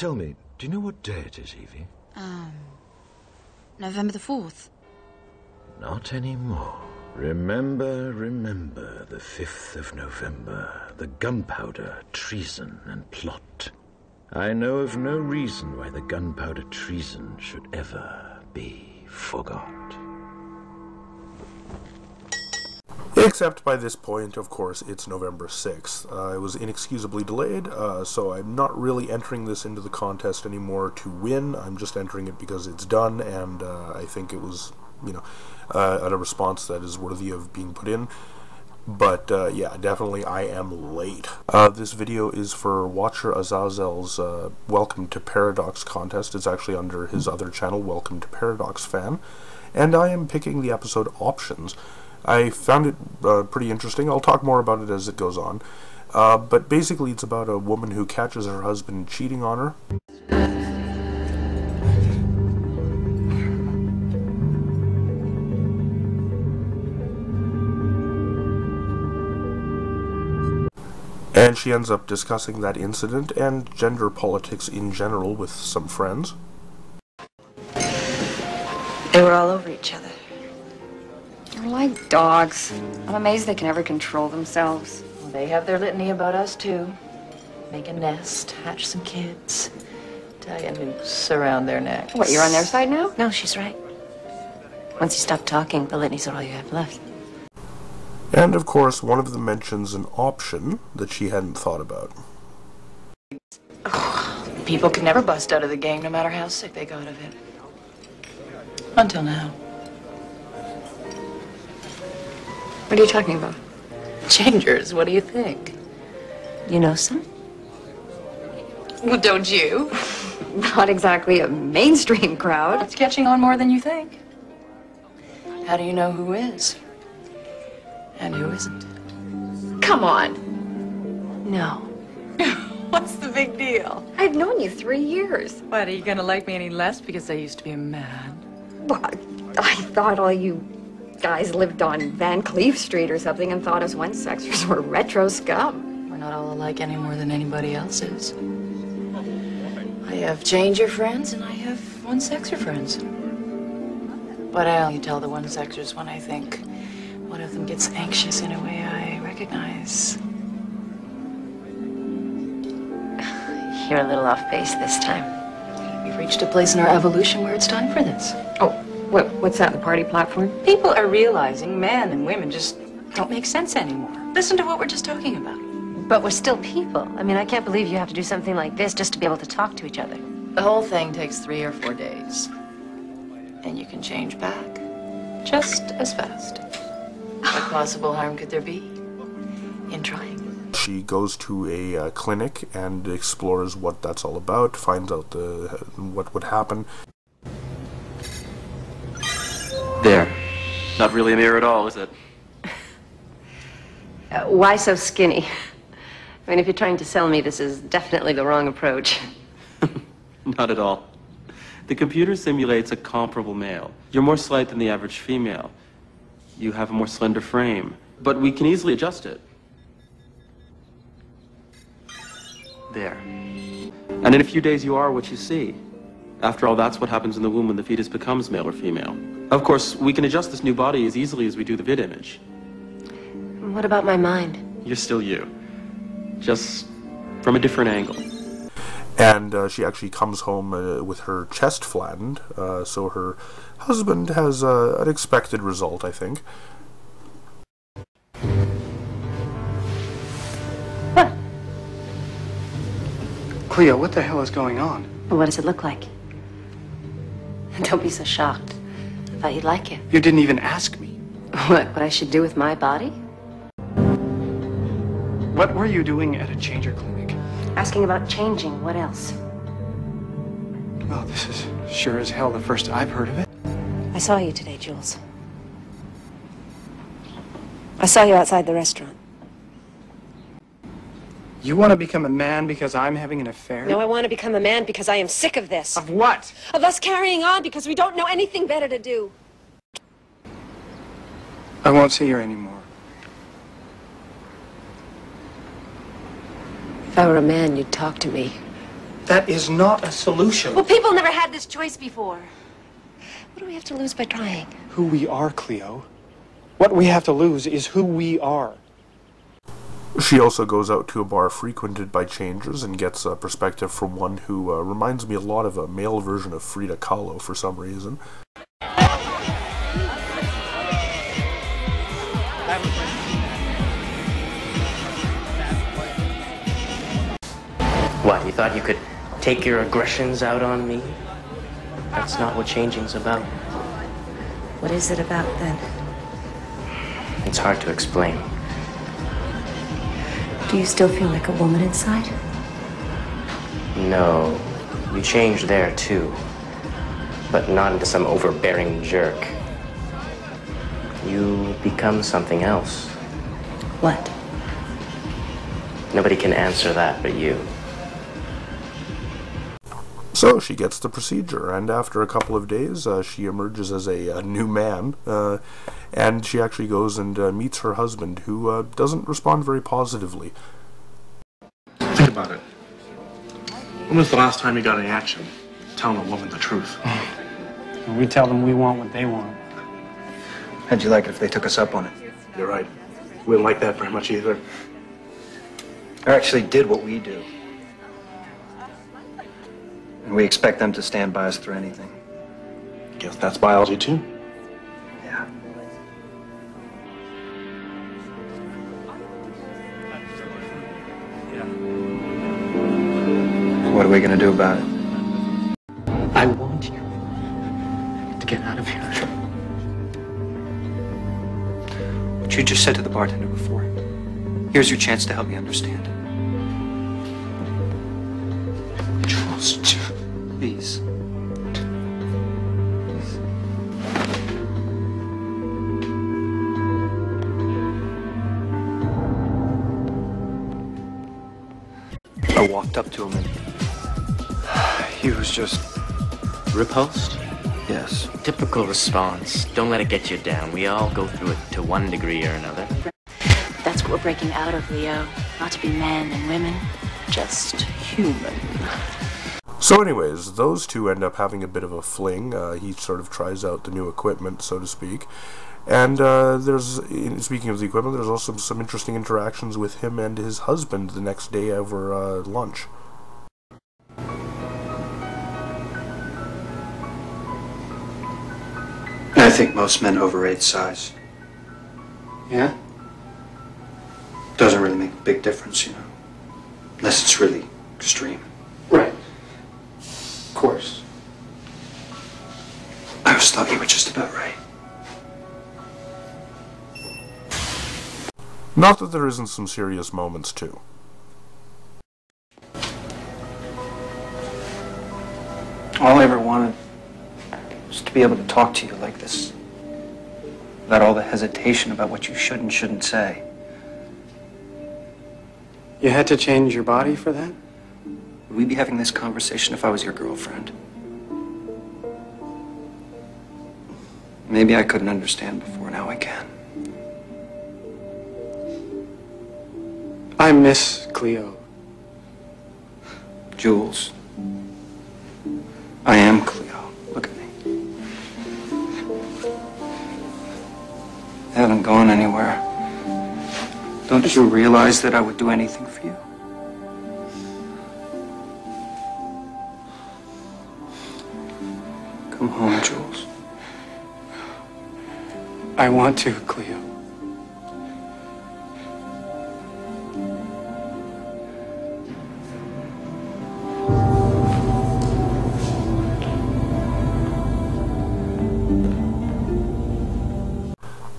Tell me, do you know what day it is, Evie? November the 4th. Not anymore. Remember, the 5th of November, the gunpowder, treason, and plot. I know of no reason why the gunpowder treason should ever be forgot. Except by this point, of course, it's November 6th. I was inexcusably delayed, so I'm not really entering this into the contest anymore to win. I'm just entering it because it's done, and I think it was, a response that is worthy of being put in. But, yeah, definitely I am late. This video is for Watcher Azazel's Welcome to Paradox contest. It's actually under his other channel, Welcome to Paradox Fan. And I am picking the episode Options. I found it pretty interesting. I'll talk more about it as it goes on. But basically it's about a woman who catches her husband cheating on her. And she ends up discussing that incident and gender politics in general with some friends. They were all over each other. They're like dogs. I'm amazed they can ever control themselves. Well, they have their litany about us, too. Make a nest, hatch some kids, tie a noose around their necks. What, you're on their side now? No, she's right. Once you stop talking, the litanies are all you have left. And, of course, one of them mentions an option that she hadn't thought about. People can never bust out of the game, no matter how sick they got of it. Until now. What are you talking about? Changers, what do you think? You know some? Well, don't you? Not exactly a mainstream crowd. It's catching on more than you think. How do you know who is? And who isn't? Come on. No. What's the big deal? I've known you 3 years. What, are you gonna like me any less because I used to be a man? Well, I thought all you guys lived on Van Cleef Street or something and thought us one-sexers were retro scum. We're not all alike any more than anybody else is. I have changer friends and I have one-sexer friends. But I only tell the one-sexers when I think one of them gets anxious in a way I recognize. You're a little off base this time. We've reached a place in our evolution where it's time for this. Oh, what's that, the party platform? People are realizing men and women just don't make sense anymore. Listen to what we're just talking about. But we're still people. I mean, I can't believe you have to do something like this just to be able to talk to each other. The whole thing takes 3 or 4 days. And you can change back just as fast. What possible harm could there be in trying? She goes to a clinic and explores what that's all about, finds out what would happen. There. Not really a mirror at all, is it? Why so skinny? I mean, if you're trying to sell me, this is definitely the wrong approach. Not at all. The computer simulates a comparable male. You're more slight than the average female. You have a more slender frame, but we can easily adjust it. There. And in a few days you are what you see. After all, that's what happens in the womb when the fetus becomes male or female. Of course, we can adjust this new body as easily as we do the vid image. What about my mind? You're still you. Just from a different angle. And she actually comes home with her chest flattened, so her husband has an expected result, I think. What? Cleo, what the hell is going on? What does it look like? Don't be so shocked. I thought you'd like it. You didn't even ask me. What I should do with my body? What were you doing at a changer clinic? Asking about changing. What else? Well, this is sure as hell the first I've heard of it. I saw you today, Jules. I saw you outside the restaurant. You want to become a man because I'm having an affair? No, I want to become a man because I am sick of this. Of what? Of us carrying on because we don't know anything better to do. I won't see her anymore. If I were a man, you'd talk to me. That is not a solution. Well, people never had this choice before. What do we have to lose by trying? Who we are, Cleo. What we have to lose is who we are. She also goes out to a bar frequented by changers and gets a perspective from one who reminds me a lot of a male version of Frida Kahlo for some reason. What, you thought you could take your aggressions out on me? That's not what changing's about. What is it about, then? It's hard to explain. Do you still feel like a woman inside? No, you change there, too. But not into some overbearing jerk. You become something else. What? Nobody can answer that but you. So she gets the procedure, and after a couple of days, she emerges as a new man, and she actually goes and meets her husband, who doesn't respond very positively. Think about it. When was the last time you got any action telling a woman the truth? We tell them we want what they want. How'd you like it if they took us up on it? You're right. We wouldn't like that very much either. They actually did what we do. And we expect them to stand by us through anything. Guess that's biology, too. Yeah. What are we gonna do about it? I want you to get out of here. What you just said to the bartender before. Here's your chance to help me understand. Jules, please. I walked up to him and he was just... Repulsed? Yes. Typical response. Don't let it get you down. We all go through it to one degree or another. That's what we're breaking out of, Leo. Not to be men and women, just human. So anyways, those two end up having a bit of a fling. He sort of tries out the new equipment, so to speak. And speaking of the equipment, there's also some interesting interactions with him and his husband the next day over lunch. I think most men overrate size. Yeah? Doesn't really make a big difference, you know. Unless it's really extreme. Right. Of course. I always thought you were just about right. Not that there isn't some serious moments, too. All I ever wanted was to be able to talk to you like this. Without all the hesitation about what you should and shouldn't say. You had to change your body for that? Would we be having this conversation if I was your girlfriend? Maybe I couldn't understand before, now I can. I miss Cleo. Jules. I am Cleo. Look at me. I haven't gone anywhere. Don't you realize that I would do anything for you? Come home, Jules. I want to, Cleo.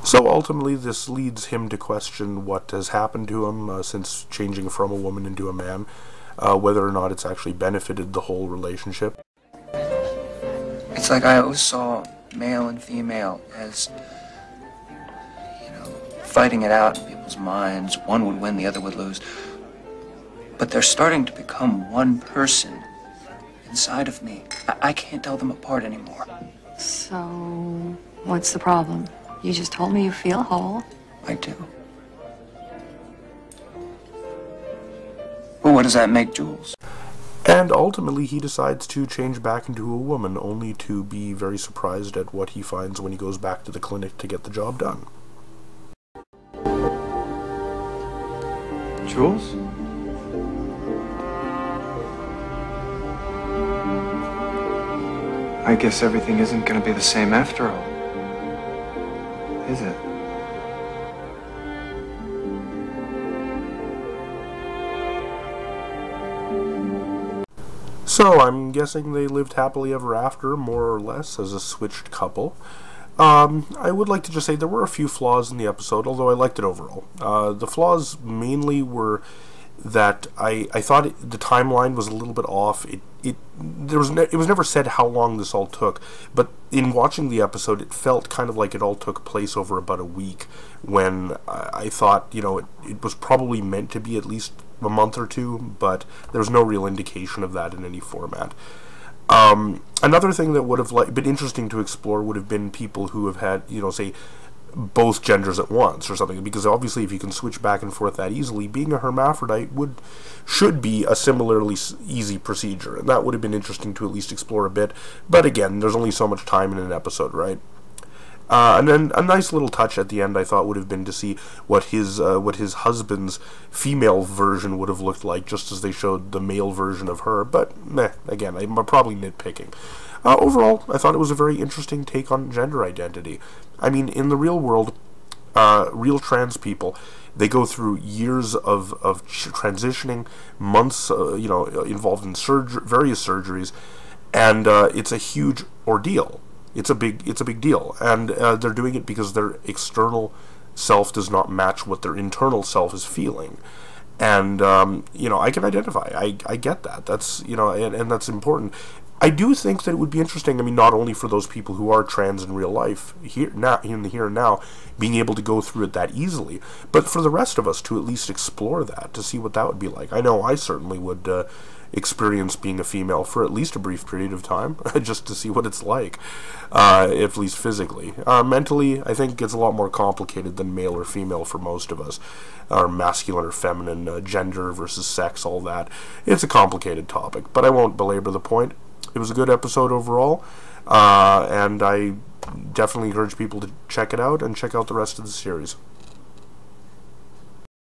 So ultimately this leads him to question what has happened to him since changing from a woman into a man, whether or not it's actually benefited the whole relationship. It's like I always saw male and female as, you know, fighting it out in people's minds. One would win, the other would lose. But they're starting to become one person inside of me. I can't tell them apart anymore. So, what's the problem? You just told me you feel whole. I do. Well, what does that make, Jules? And ultimately he decides to change back into a woman, only to be very surprised at what he finds when he goes back to the clinic to get the job done. Jules? I guess everything isn't going to be the same after all, is it? So, I'm guessing they lived happily ever after, more or less, as a switched couple. I would like to just say there were a few flaws in the episode, although I liked it overall. The flaws mainly were that I thought the timeline was a little bit off. It was never said how long this all took, but in watching the episode, it felt kind of like it all took place over about a week, when I thought, you know, it was probably meant to be at least a month or two, but there was no real indication of that in any format. Another thing that would have been interesting to explore would have been people who have had, you know, say, both genders at once or something, because obviously if you can switch back and forth that easily, being a hermaphrodite should be a similarly easy procedure, and that would have been interesting to at least explore a bit. But again, there's only so much time in an episode, right? And then a nice little touch at the end I thought would have been to see what his husband's female version would have looked like, just as they showed the male version of her. But again, I'm probably nitpicking. Overall, I thought it was a very interesting take on gender identity. I mean, in the real world, real trans people, they go through years of transitioning, months, involved in various surgeries, and it's a huge ordeal. It's a big deal, and they're doing it because their external self does not match what their internal self is feeling. And I can identify. I get that. That's and that's important. I do think that it would be interesting. I mean, not only for those people who are trans in real life, in the here and now, being able to go through it that easily, but for the rest of us to at least explore that, to see what that would be like. I know I certainly would experience being a female for at least a brief period of time, just to see what it's like, at least physically. Mentally, I think it's a lot more complicated than male or female for most of us, or masculine or feminine, gender versus sex, all that. It's a complicated topic, but I won't belabor the point. It was a good episode overall, and I definitely encourage people to check it out and check out the rest of the series.